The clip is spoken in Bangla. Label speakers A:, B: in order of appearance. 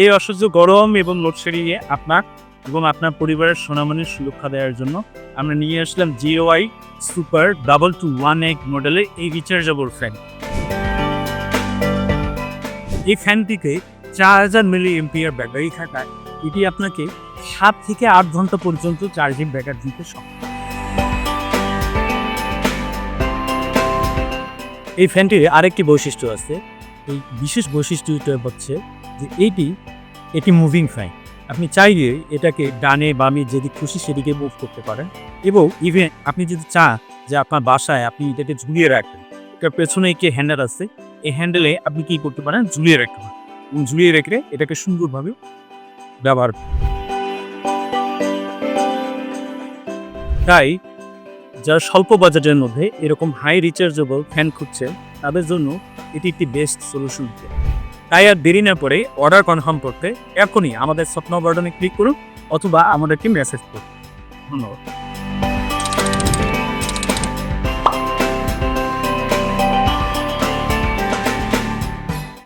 A: এই অসহ্য গরম এবং লোডশেডিংয়ে আপনার এবং আপনার পরিবারের সোনামণির সুরক্ষা দেওয়ার জন্য আমরা নিয়ে আসলাম জিওআই সুপার 2218 মডেলের এই রিচার্জেবল ফ্যান। এই ফ্যানটিতে 4000 মিলি এম্পিয়ার ব্যাটারি থাকায় এটি আপনাকে 7 থেকে 8 ঘন্টা পর্যন্ত চার্জিং ব্যাকআপ দিতে সক্ষম। এই ফ্যানটির আরেকটি বৈশিষ্ট্য আছে। এই বিশেষ বৈশিষ্ট্যটা হচ্ছে যে এটি মুভিং ফ্যান। আপনি চাইলে এটাকে ডানে বামে যেদিকে খুশি সেদিকে মুভ করতে পারেন এবং ইভেন আপনি যদি চান যে আপনার বাসায় আপনি এটাকে ঝুলিয়ে রাখবেন, এটার পেছনে একটি হ্যান্ডেল আছে, এই হ্যান্ডেলে আপনি কি করতে পারেন, ঝুলিয়ে রাখতে পারেন এবং ঝুলিয়ে রেখে এটাকে সুন্দরভাবে ব্যবহার করতে পারেন। তাই যারা স্বল্প বাজেটের মধ্যে এরকম হাই রিচার্জেবল ফ্যান খুঁজছেন তাদের জন্য এটি একটি বেস্ট সলিউশন। তাই আর দেরি না করে অর্ডার কনফার্ম করতে এখনই আমাদের স্বপ্ন বাটনে ক্লিক করুন অথবা আমাদেরকে মেসেজ করুন। ধন্যবাদ।